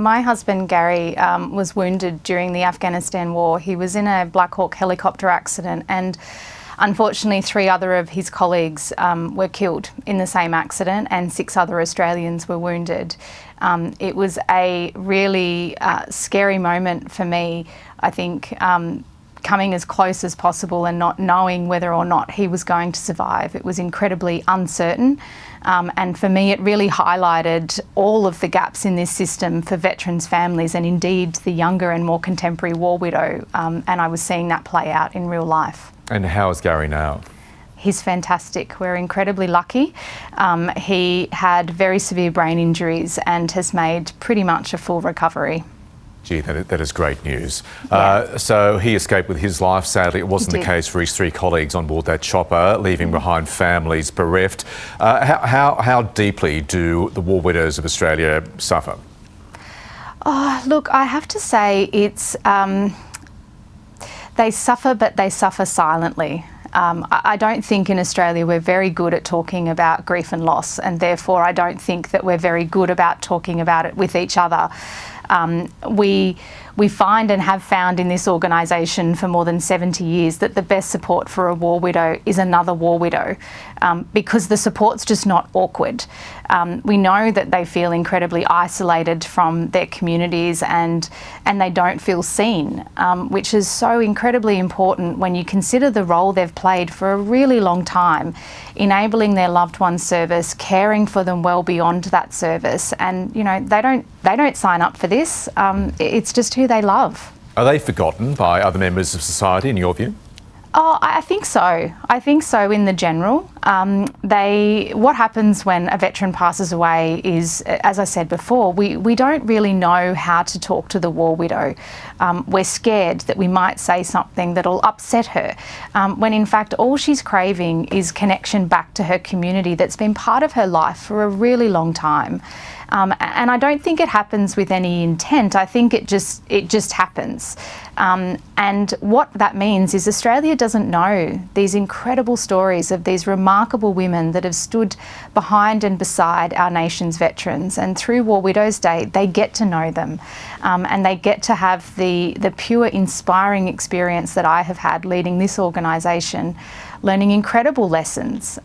my husband Gary was wounded during the Afghanistan war. He was in a Black Hawk helicopter accident, and unfortunately 3 other of his colleagues were killed in the same accident, and 6 other Australians were wounded. It was a really scary moment for me, I think, coming as close as possible and not knowing whether or not he was going to survive. It was incredibly uncertain, and for me it really highlighted all of the gaps in this system for veterans' families, and indeed the younger and more contemporary war widow, and I was seeing that play out in real life. And how is Gary now? He's fantastic. We're incredibly lucky. He had very severe brain injuries and has made pretty much a full recovery. Gee, that is great news. Yeah. So he escaped with his life. Sadly, it wasn't the case for his 3 colleagues on board that chopper, leaving behind families bereft. How deeply do the war widows of Australia suffer? Oh, look, I have to say it's... they suffer, but they suffer silently. I don't think in Australia we're very good at talking about grief and loss, and therefore I don't think that we're very good about talking about it with each other. We find and have found in this organisation for more than 70 years that the best support for a war widow is another war widow, because the support's just not awkward. We know that they feel incredibly isolated from their communities, and they don't feel seen, which is so incredibly important when you consider the role they've played for a really long time, enabling their loved ones' service, caring for them well beyond that service. And you know, they don't sign up for this. It's just who they love. Are they forgotten by other members of society, in your view? Oh, I think so. I think so in the general. What happens when a veteran passes away is, as I said before, we don't really know how to talk to the war widow. We're scared that we might say something that'll upset her, when in fact all she's craving is connection back to her community that's been part of her life for a really long time. And I don't think it happens with any intent. I think it just happens. And what that means is Australia doesn't know these incredible stories of these remarkable women that have stood behind and beside our nation's veterans. And through War Widows Day, they get to know them, and they get to have the pure, inspiring experience that I have had leading this organisation, learning incredible lessons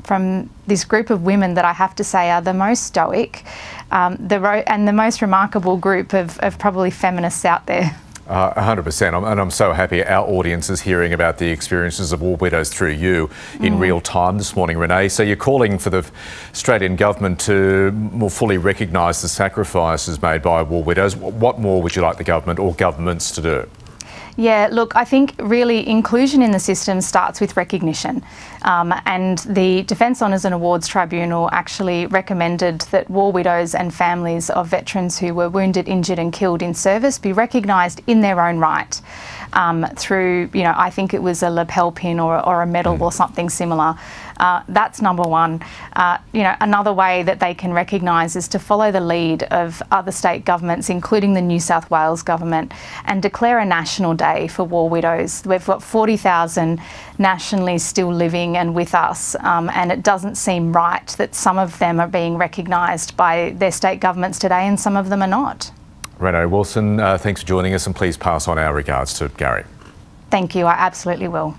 from this group of women that I have to say are the most stoic and the most remarkable group of probably feminists out there. 100%, and I'm so happy our audience is hearing about the experiences of war widows through you in real time this morning, Renee. So you're calling for the Australian government to more fully recognise the sacrifices made by war widows. What more would you like the government or governments to do? Yeah, look, I think really inclusion in the system starts with recognition. And the Defence Honours and Awards Tribunal actually recommended that war widows and families of veterans who were wounded, injured and killed in service be recognised in their own right, through, you know, I think it was a lapel pin or a medal or something similar. That's number one. You know, another way that they can recognise is to follow the lead of other state governments, including the New South Wales government, and declare a national day for war widows. We've got 40,000 nationally still living and with us, and it doesn't seem right that some of them are being recognised by their state governments today and some of them are not. Renee Wilson, thanks for joining us, and please pass on our regards to Gary. Thank you, I absolutely will.